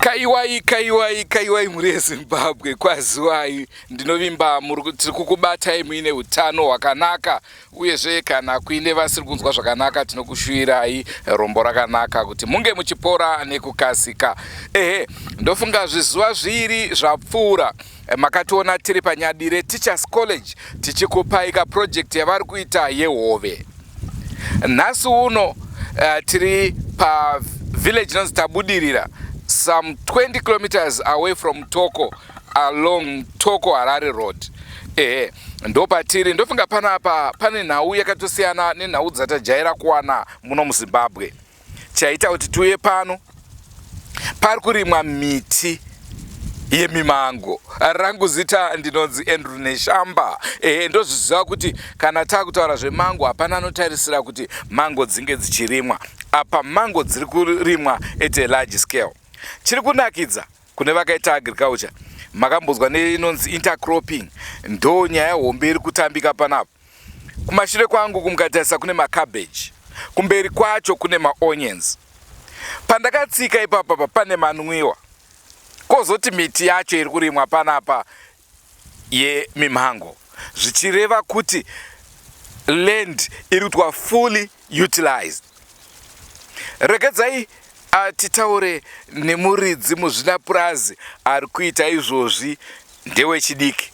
Kaiwai muri Zimbabwe kwaziwai ndinovimba tiri kukubatai muine utano hwakanaka uyezve kana kuine vasiri kunzwa zvakanaka tinokushuvirai rombo rakanaka kuti munge muchipora nekukasika. Ndofunga zvizuva zviri zvapfuura makationa tiri panyadire Teachers College tichikupai project yavari kuita yehove. Nhasi uno tiri pa village inonzi Tabudirira, some 20 kilometers away from Toko, along Toko Harare Road. Ndo patiri ndofunga panapa pane nhau yakatosiyana nenhau dzatajaira kuwana muno muZimbabwe. Chaita kuti tiuye pano pari kurimwa miti yemimango. Rangu zita ndinonzi Andrew Neshamba. Ndozviziva kuti kana takutaura zvemango hapana anotarisira kuti mango dzinge dzichirimwa. Apa mango dziri kurimwa at a large scale. Chiri kunakidza kune vakaita agriculture, makambonzwa neinonzi intercropping, ndo nyaya hombe iri kutambika panapa. Kumashure kwangu kumkatarisa kune macabbage, kumberi kwacho kune maonions. Pandakatsika ipapa pane manwiwa, kozoti miti yacho iri kurimwa panapa yemimango, zvichireva kuti land iri kuitwa fully utilized. Regedzai titaure nemuridzi muzvinapurazi ari kuita izvozvi ndewechidiki.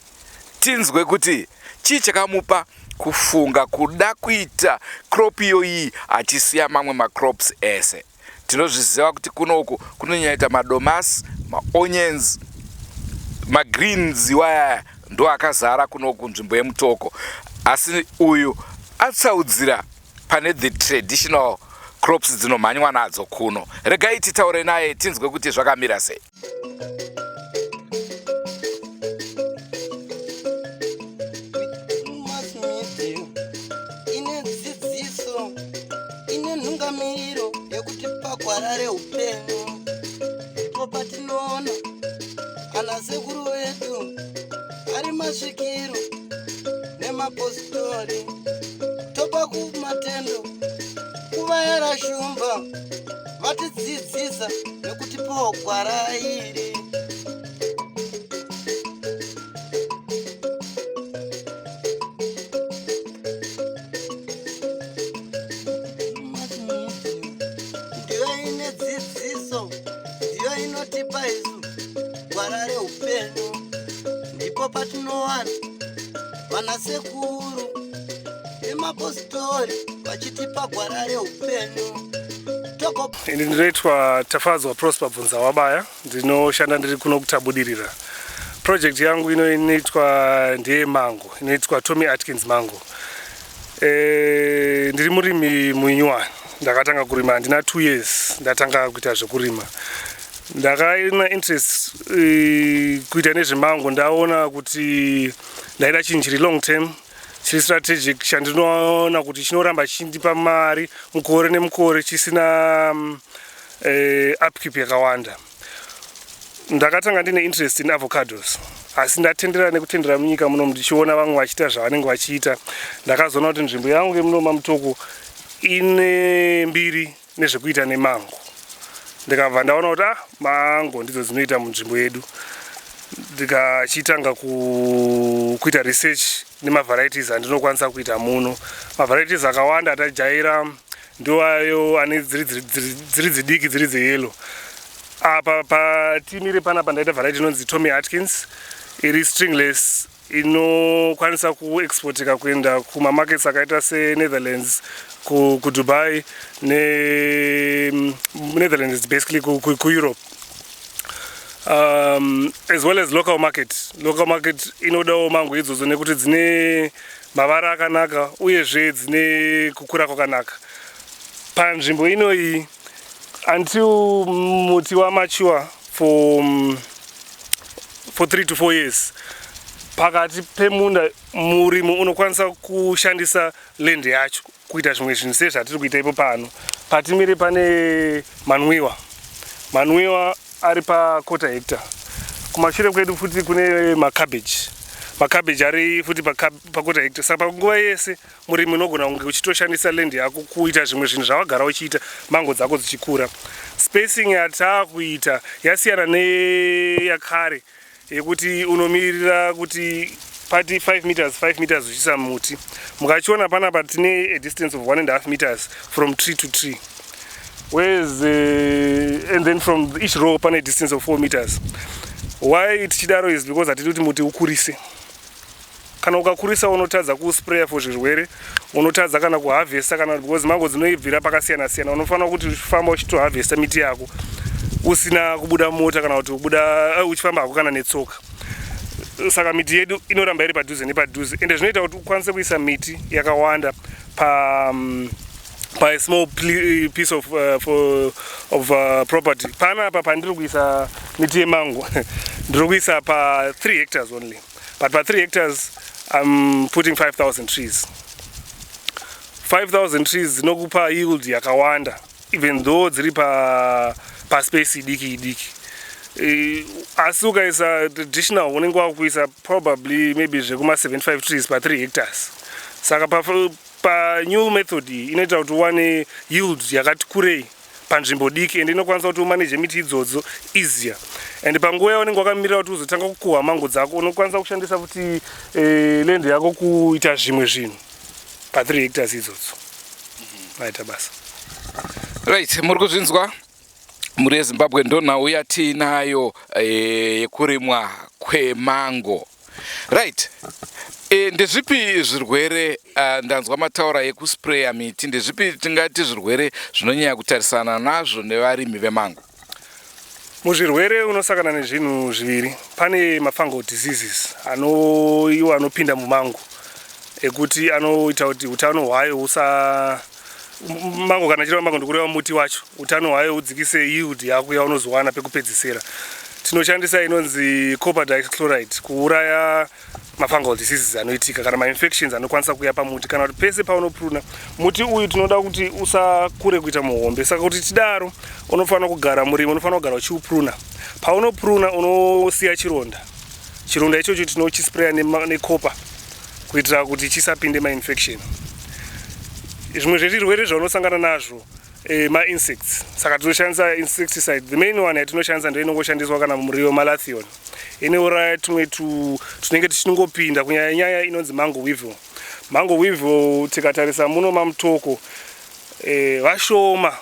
Tinzwe kuti chii chakamupa kufunga kuda kuita crop iyoyi achisiya mamwe macrops ese. Tinozviziva kuti kunoku kunonyaita madomasi, maonions, magreens waya ndo akazara kunoku nzvimbo yemuToko. Asi uyu atsaudzira pane the traditional crops dzinomhanywa nadzo kuno. Regai titaure naye tinzwe kuti zvakamira sei. Ine dzidziso, ine nhungamiro yekuti pagwarare upenyu. Ndipo patinoona ana sekuru vedu ari masvikiro nemapositori, topa kumatendo kuvayara shumba vatidzidzisa nekutipawo gwara iri. Ndiyo ine dzidziso, ndiyo inotipa isu gwara reupenyu. Ndipo patinowana vana sekuru nemapositori vachitipa gwara reupenyu. Ini ndinoitwa Tafadzwa Prosper Bvunza Wabaya, ndinoshanda ndiri kuno kuTabudirira. Project yangu inoitwa ndeye mango, inoitwa Tommy Atkins mango. Ndiri murimi munyuwani, ndakatanga kurima ndina 2 years ndatanga kuita zvekurima. Ndakaina interest kuita nezvemango, ndaona kuti ndaida chinhu chiri long term, chiri strategic, chandinoona kuti chinoramba chindipa mari mukore nemukore chisina upkeep yakawanda. Ndakatanga ndine interest in avocados, asi ndatendera nekutendera munyika muno ndichiona vamwe vachiita zvavanenge vachiita. Ndakazoona kuti nzvimbo yangu yemuno muToko ine mbiri nezvekuita nemango. Ndikabva ndaona kuti mango ndidzo dzinoita munzvimbo yedu. Ndikachitanga kuita research nemavarieties andinokwanisa kuita muno. Mavarieties akawanda atajaira ndoayo ane dziri dzidiki dziri dzeyellow. Apa patimire panapa ndaita variety inonzi Tommy Atkins, iri stringless, inokwanisa kuexportika kuenda kumamarkets akaita seNetherlands, kuDubai, Netherlands basically kuEurope. As well as local market. Local market inodawo mango idzodzo nekuti dzine mavara akanaka uyezve dzine kukura kwakanaka. Panzvimbo inoyi until muti wamature for 3 to 4 years, pakati pemunda murimo unokwanisa kushandisa land yacho kuita zvimwe zvinhu sezvatiri kuita ipo pano. Patimire pane manwiwa ari pa 1/4 hectare. Kumashure kwedu futi kune macabbage makabeji ari futi pakota hectare. Saka panguva yese murimi unogona kunge uchitoshandisa land yako kuita zvimwe zvinhu zvawagara uchiita mango dzako dzichikura. Spacing yatakuita yasiyana neyakare yekuti unomirira kuti pati 5 meters uchiisa muti. Mukachiona panapa tine a distance of 1.5 meters from tree to tree, whereas and then from each row pane a distance of 4 meters. Why tichidaro is because hatidi kuti muti ukurise. Kana ukakurisa unotadza kuspraya for zvirwere, unotadza kana kuharvesta, kana because mango dzinoibvira pakasiyana siyana. Unofanira kuti uchifamba uchitoharvesta miti yako usina kubuda mota kana kuti uchifamba hako kana netsoka. Saka miti yedu inoramba iri padhuze nepadhuze, ende zvinoita kuti ukwanise kuisa miti yakawanda pa a small piece of property. Panapa pandiri kuisa miti yemango ndiri kuisa pa 3 hectares only, but pa 3 hectares I'm putting 5,000 trees. 5,000 trees dzinokupa yield yakawanda, even though dziri pa space idiki. Asi ukaisa traditional unenge wakuisa probably maybe zvekuma 75 trees pa 3 hectares. Saka pa new method inoita kuti uwane yield yakati kurei panzvimbo diki, and inokwanisa kuti umanage miti idzodzo easier. And panguva yaunenge wakamirira kuti uzotanga kukuhwa mango dzako, unokwanisa kushandisa kuti land yako kuita zvimwe zvinhu pa 3 hectares idzodzo. Maita basa. Right, muri kuzvinzwa? Muri yeZimbabwe ndonhau yatinayo yekurimwa kwemango. Right. Ndezvipi zvirwere ndanzwa mataura yekuspraya miti, ndezvipi tingati zvirwere zvinonyanya kutarisana nazvo nevarimi vemango? Muzvirwere unosangana nezvinhu zviviri. Pane mafungal diseases iwo anopinda mumango ekuti anoita kuti utano hwayo mango kana chireva mango ndokureva muti wacho, utano hwayo udzikise yield yako yaunozowana pekupedzisira. Tinoshandisa inonzi copper dichloride kuuraya mafungal diseases anoitika kana mainfections anokwanisa kuuya pamuti, kana kuti pese paunopruna muti uyu tinoda kuti usakure kuita muhombe. Saka kuti tidaro unofanira kugara murimi, unofanira kugara uchiupruna. Paunopruna unosiya chironda ichocho tinochispraya necopper kuitira kuti chisapinde mainfection. Zvimwe zvezvirwere zvaunosangana nazvo ma-insects, saka tinoshandisa insecticide. The main one yatinoshandisa ndio inongoshandiswa kana muriwo malathion, inouraya tumwe tunenge tichinongopinda, kunyanya inonzi mango weevil. Mango weevil tikatarisa muno mamutoko vashoma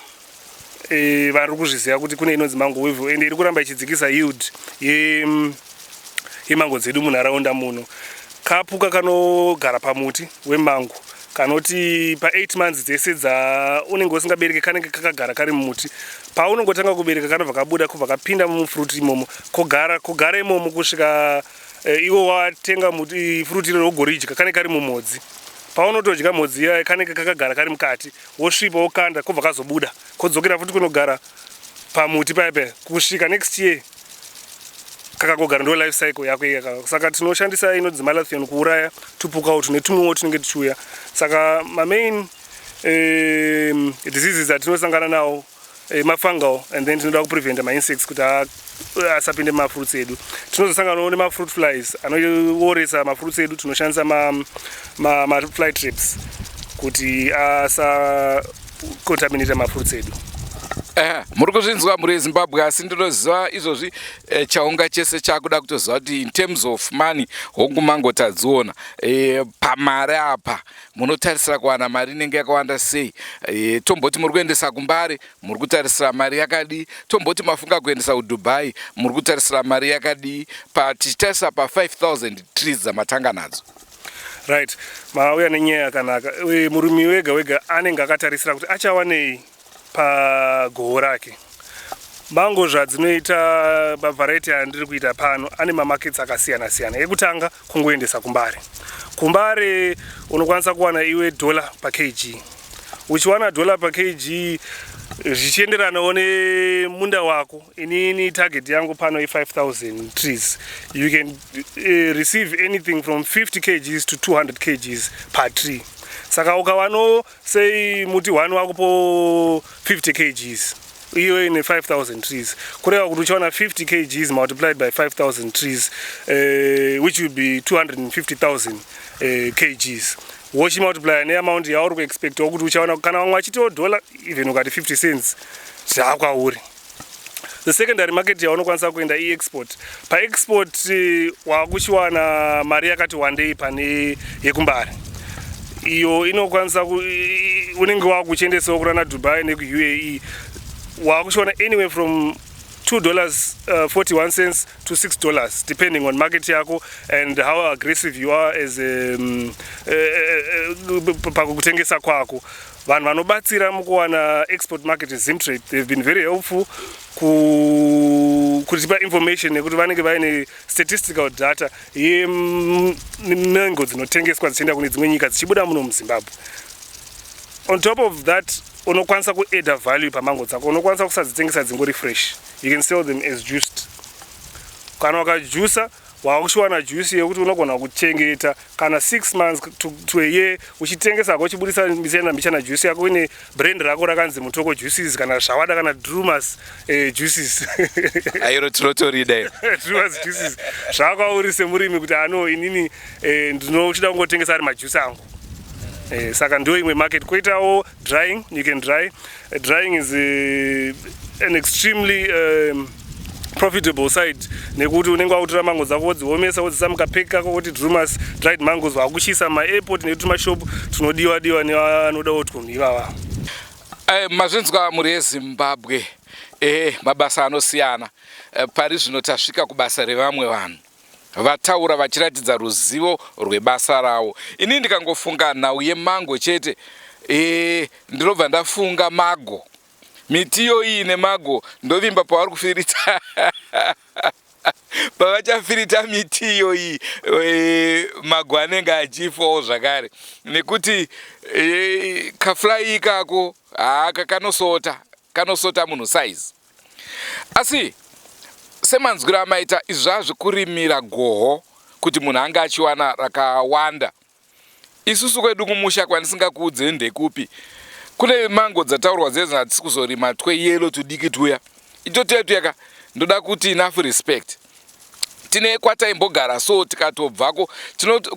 vari kuzviziva kuti kune inonzi mango weevil, ende iri kuramba ichidzikisa yield yemango dzedu munharaunda muno. Kapuka kanogara pamuti wemango kanoti pa 8 months dzese unenge usingabereki kanenge kakagara kari mumuti. Paunongotanga kubereka kanobva kabuda kubva kapinda mumufruit imomo, kogara imomo kusvika iwo watenga fruit iro rogoridya kanenge kari mumhodzi. Paunotodya mhodzi iya kanenge kakagara kari mukati, wosvipa wokanda kobva kazobuda kodzokera futi kunogara pamuti paya kusvika next year kakagogara ndo life cycle yako iyaka. Saka tinoshandisa inonzi malathion kuuraya tupukawo tune tumwewo tunenge tichiuya. Saka main diseases atinosangana nawo mafungal, and then tinoda kupreventa ma-insects kuti asapinde mafruits edu. Tinozosanganawo nemafruit flies anooresa mafruits edu. Tinoshandisa ma-fly traps kuti asakontaminate mafruits edu. Muri kuzvinzwa muri yeZimbabwe, asi ndinoziva izvozvi chaunga chese chakuda kutoziva kuti in terms of money hongu mango tadziona pamari apa munotarisira kuwana mari inenge yakawanda sei? Tomboti muri kuendesa kuMbare muri kutarisira mari yakadii? Tomboti mafunga kuendesa kuDubai muri kutarisira mari yakadii? Tichitarisa pa 5,000 trees dzamatanga nadzo. Right, mauya nenyaya yakanaka. Murimi wega anenge akatarisira kuti achawanei pagohwo rake. Mango zvadzinoita mavharaiti andiri kuita pano ane mamarkets akasiyana siyana. Ekutanga kungoendesa kuMbare unokwanisa kuwana iwe $1 per kg. Uchiwana $1 per kg zvichienderanawo nemunda wako. Inini target yangu pano i5,000 trees. You can receive anything from 50 kgs to 200 kgs per tree. Saka ukawano say muti 1 wako po 50 kgs, iwe ine 5,000 trees kureva kuti uchaona 50 kgs multiplied by 5,000 trees which would be 250,000 kgs wochimultiply neamount yauri kuexpectawo kuti uchaona kana vamwe achitiwo dollar even ukati 50 cents zvakwauri. The secondary market yaunokwanisa kuenda i-export. Pa-export wakuchiwana mari yakati wandei pane yekumbari. Iyo inokwanisa unenge wakuchendesawo kurana Dubai neku-UAE. Wakuchiwana anywhere from $2.41 to $6 depending on market yako and how aggressive you are as pakutengesa kwako. Vanhu vanobatsira mukuwana export market Zimtrade, they've been very helpful kutipa information nekuti vanenge vaine statistical data yemango dzinotengeswa dzichienda kune dzimwe nyika dzichibuda muno muZimbabwe. On top of that, unokwanisa kuadd value pamango dzako, unokwanisa kusadzitengesa dzingori fresh. You can sell them as juiced. Kana wakajuica wakushiwana juice yekuti unogona kuchengeta kana 6 months to a year uchitengesa uchibudisa michana juice yako ine brand rako rakanzi Mutoko juices kana zvawada kana Drewmas juices. Ayiro tinotorida Drewmas juices zvakwauri semurimi kuti ano inini ndinochida kungotengesa ari majuice angu. Saka ndio imwe market. Koitawo drying, you can dry. Drying is an extremely profitable side nekuti unenge wakutora mango dzako wodziomesa wodzisa mukapeki kako kuti Drewmas dried mangoes wakushisa ma-airport netumashop tunodiwa nevanoda kuti ivava. Mazvinzwa muri eZimbabwe mabasa anosiyana pari zvino tasvika kubasa revamwe vanhu vataura vachiratidza ruzivo rwebasa ravo. Ini ndikangofunga nhau yemango chete ndinobva ndafunga mago. Miti iyi nemago ndovimba pavari kufirita pavachafirita miti iyi mago anenge achifawo zvakare nekuti kafly ikako kanosota munhu size. Asi semanzwira amaita izvazvi kurimira goho kuti munhu anga achiwana rakawanda, isusu kwedu kumusha kwandisingakuudze ndekupi kune mango dzataurwa dzedzi hatisi kuzorima tweyelo tudiki tuya itotetuyaka ndoda kuti enough respect tine kwataimbogara so tikatobvako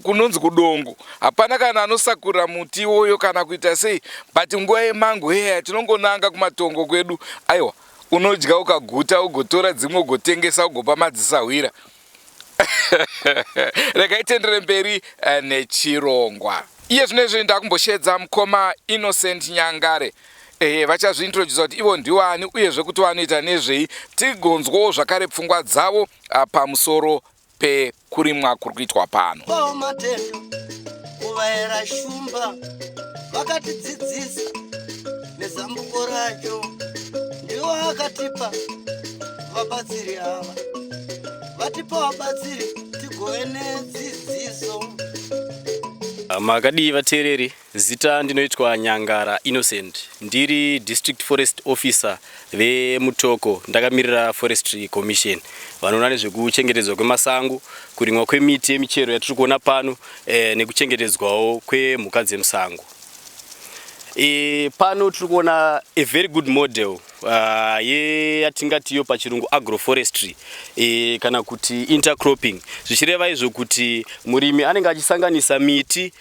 kunonzi kudongo hapana kana anosakurira muti woyo kana kuita sei but nguva yemango heya tinongonanga kumatongo kwedu aiwa unodya ukaguta ugotora dzimwe ugotengesa ugopa madzisahwira. Regai tendere mberi nechirongwa. Iye zvinezvi ndakumboshedza mukoma Innocent Nyangare. Vachazviintroduce kuti ivo ndiwani uyezve kuti vanoita nezvei tigonzwawo zvakare pfungwa dzavo pamusoro pekurimwa kuri kuitwa pano. Kwawo matendo kuvaera shumba vakatidzidzisa nezambuko racho ndiwo akatipa vabatsiri ava vatipa vabatsiri tigove nedzidziso. Makadi vateereri, zita ndinoitwa Nyangara Innocent, ndiri District Forest Officer veMutoko, ndakamirira Forestry Commission vanoona nezvekuchengetedzwa kwemasango, kurimwa kwemiti yemichero yatiri kuona pano nekuchengetedzwawo kwemhuka dzemusango. Pano tiri kuona a very good model yatingatiyo pachirungu agroforestry kana kuti intercropping, zvichireva izvo kuti murimi anenge achisanganisa miti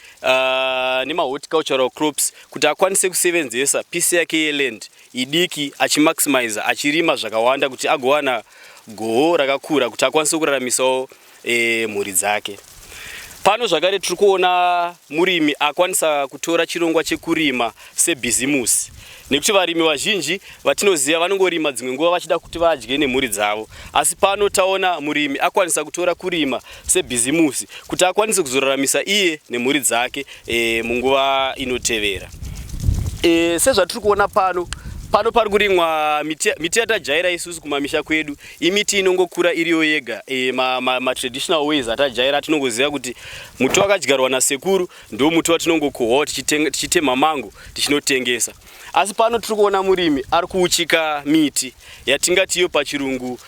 nemahorticultural crops kuti akwanise kusevenzesa pisi yake yeland idiki achimaximiza achirima zvakawanda kuti agowana goho rakakura kuti akwanise kuraramisawo mhuri dzake. Pano zvakare tiri kuona murimi akwanisa kutora chirongwa chekurima sebhizimusi. Nekuti varimi vazhinji vatinoziva vanongorima dzimwe nguva vachida kuti vadye nemhuri dzavo. Asi pano taona murimi akwanisa kutora kurima sebhizimusi kuti akwanise kuzoraramisa iye nemhuri dzake munguva inotevera. Sezvatiri kuona pano pari kurimwa miti yatajaira isusu kumamisha kwedu, imiti inongokura iriyo yega. Ma-traditional ways atajaira tinongoziva kuti muti wakadyarwa nasekuru ndio muti watinongokohwa tichitema mango tichinotengesa. Asi pano tiri kuona murimi ari kuuchika miti yatingatiyo pachirungu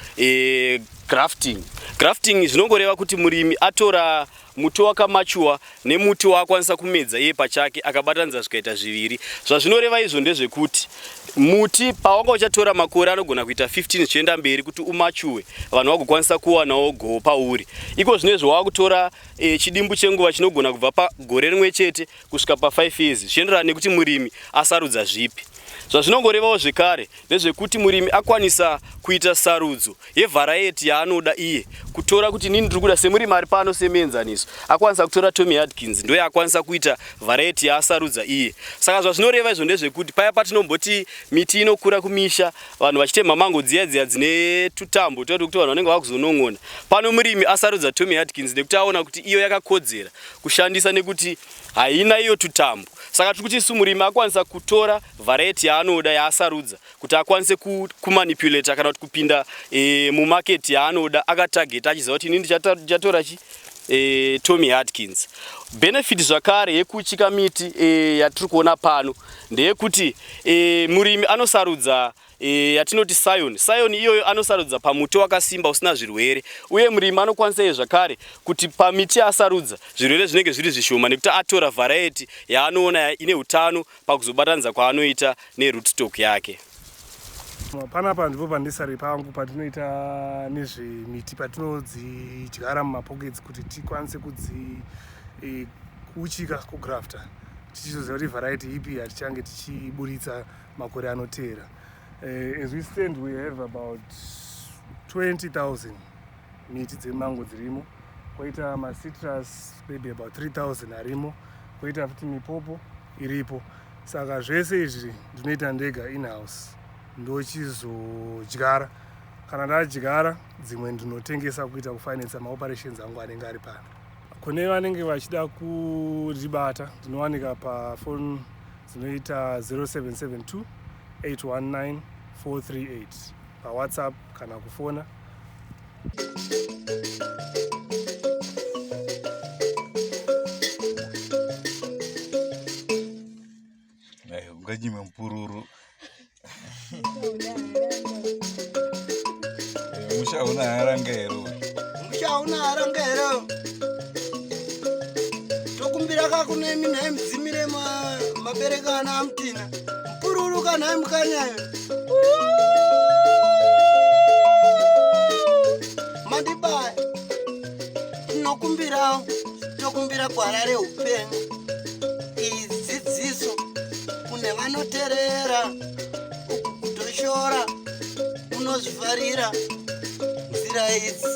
grafting. Grafting zvinongoreva kuti murimi atora muti wakamachua nemuti waakwanisa kumedza iye pachake akabatanidza zvikaita zviviri. Zvazvinoreva izvo ndezvekuti muti pawanga uchatora makore anogona kuita 15 zvichienda mberi kuti umachuwe vanhu vagokwanisa kuwanawo gohwo pauri. Iko zvinezvi wakutora chidimbu chenguva chinogona kubva pagore rimwe chete kusvika pa5 years zvichienderana nekuti murimi asarudza zvipi. Zvazvinongorevawo zvekare ndezvekuti murimi akwanisa kuita sarudzo yevharaiti yaanoda iye, kutora kuti nini ndiri kuda semurimi ari pano semuenzaniso akwanisa kutora Tommy Atkins ndoye akwanisa kuita vharaiti yaasarudza iye. Saka zvazvinoreva izvo ndezvekuti paya patinomboti miti inokura kumisha vanhu vachitema mango dziya dzine tutambo toti kuti vanhu vanenge vakuzonong'ona, pano murimi asarudza Tommy Atkins nekuti aona kuti iyo yakakodzera kushandisa nekuti haina iyo tutambo. Saka tiri kuti murimi akwanisa kutora vharaiti yaanoda yaasarudza kuti akwanise kumanipulata kana kuti kupinda mumaketi yaanoda akatageta achiziva kuti inini ndichatora Tommy Atkins. Benefit zvakare yekuchika miti yatiri kuona pano ndeyekuti murimi anosarudza yatinoti Sion iyoyo anosarudza pamuti wakasimba usina zvirwere, uye murimi anokwanisa zvakare kuti pamiti asarudza zvirwere zvinenge zviri zvishoma nekuti atora vharaiti yaanoona ine utano pakuzobatanidza kwaanoita nerootstock yake. Panapa ndipo pandisari pangu patinoita nezvemiti patinodzidyara mumapockets kuti tikwanise kuchika kugrafta tichizoziva kuti vharaiti ipi yatichange tichiburitsa makore anoteera. As we stand, we have about 20,000 miti dzemango dzirimo, koita macitrus maybe about 3,000 arimo, koita futi mipopo iripo. Saka zvese izvi ndinoita ndega in-house, ndochizodyara. Kana ndadyara dzimwe ndinotengesa kuita kufinansa maoperations angu anenge ari pano. Kune vanenge vachida kuribata ndinowanika pafoni dzinoita 0772 819 438 paWhatsApp kana kufona. Unganyime mpururu. Mushaona harangero. Mushaona harangero. Tokumbira kakune mina mdzimire mabereka ana amtina. Mpururu kana mkanyayo. Mandibaya. Tokumbira gwara reupenyu. Idzidziso kune vanoteerera kutoshora unozvivharira nzira idzi,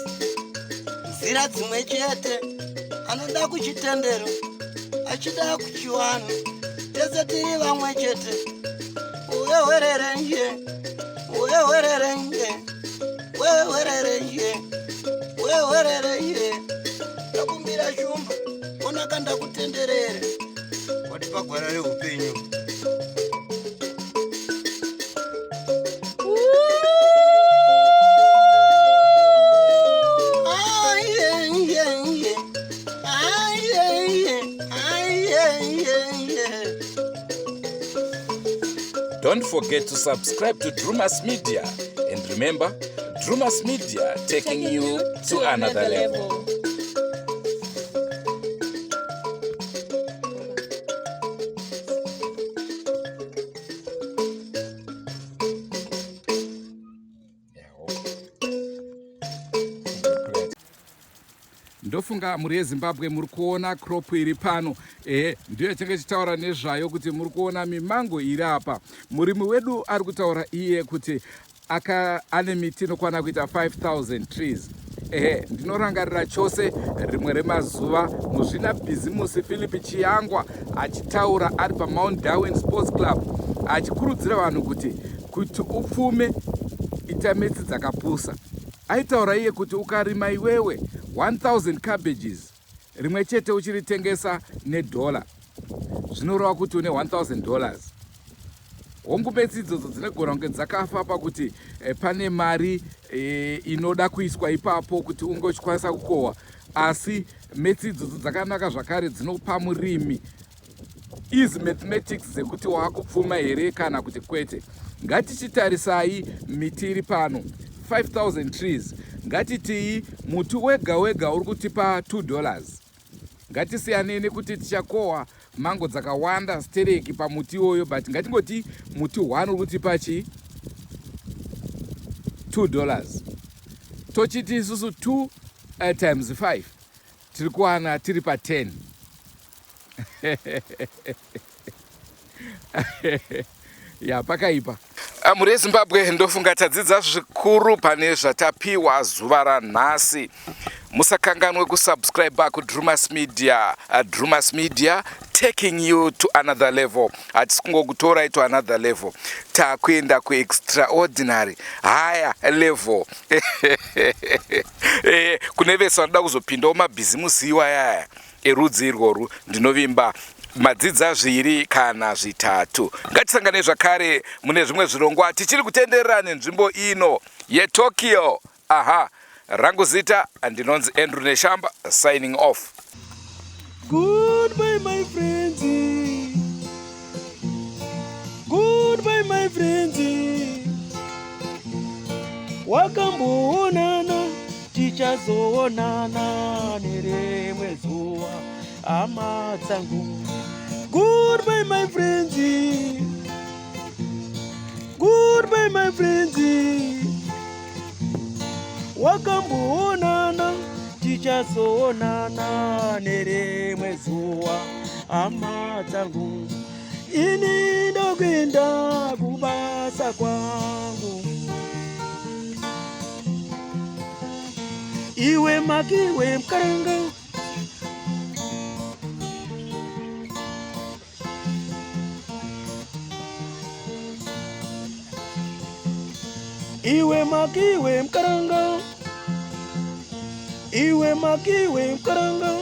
nzira dzimwe chete. Anoda kuchitendero achida kuchiwana, tese tiri vamwe chete. Uyewererenje takumbira shumba onaka ndakutenderere wati pagwara reupenyu. Don't forget to subscribe to Drewmas Media, and remember, Drewmas Media taking you to another level. Ndofunga muri yeZimbabwe muri kuona crop iri pano, ndiyo chenge chitaura nezvayo kuti muri kuona mimango iri apa. Murimi wedu ari kutaura iye kuti ane miti inokwana kuita 5,000 trees. Ndinorangarira chose rimwe remazuva muzvina bhizimusi Philip Chiyangwa achitaura ari paMount Darwin Sports Club achikurudzira vanhu kuti upfume ita metsi dzakapusa. Aitaura iye kuti ukarima iwewe 1,000 cabbages rimwe chete uchiritengesa $1, zvinoreva kuti une $1,000. Hongu metsi idzodzo dzinogona kunge dzakafa pakuti pane mari inoda kuiswa ipapo kuti unge uchikwanisa kukohwa, asi metsi idzodzo dzakanaka zvakare dzinopa murimi easy mathematics dzekuti waakupfuma here kana kuti kwete. Ngatichitarisai miti iri pano 5,000 trees. Ngatiti muti wega wega uri kutipa $2. Ngatisiyanei nekuti tichakohwa mango dzakawanda stereki pamuti iwoyo, but ngatingoti muti 1 uri kutipa chi $2. Tochiti isusu 2 times 5 tiri kuwana tiri pa 10. Ya pakaipa. Muri Zimbabwe ndofunga tadzidza zvikuru pane zvatapiwa zuva ranhasi. Musakanganwe kusubscribe kuDrewmas Media. Drewmas Media taking you to another level. Hatisi kungokutorai to another level, takuenda kuextraordinary higher level. Kune vese vanoda kuzopindawo mabhizimusi iwaya erudzi irworwu, ndinovimba madzidza 2 kana 3. Ngatisangane zvakare mune zvimwe zvirongwa tichiri kutenderera nenzvimbo ino yeTokyo. Aha, rangu zita ndinonzi Andrew Neshamba, signing off. Goodbye my friends. Goodbye my friends. Wakamboonana tichazoonana nerimwe zuva hama dzangu. Goodbye my friends. Goodbye my friends. Wakamboonana tichazoonana nerimwe zuva hama dzangu. Ini ndokuenda kubasa kwangu. Iwe makiwe mkaranga. Iwe makiwe mkaranga. Iwe makiwe mkaranga.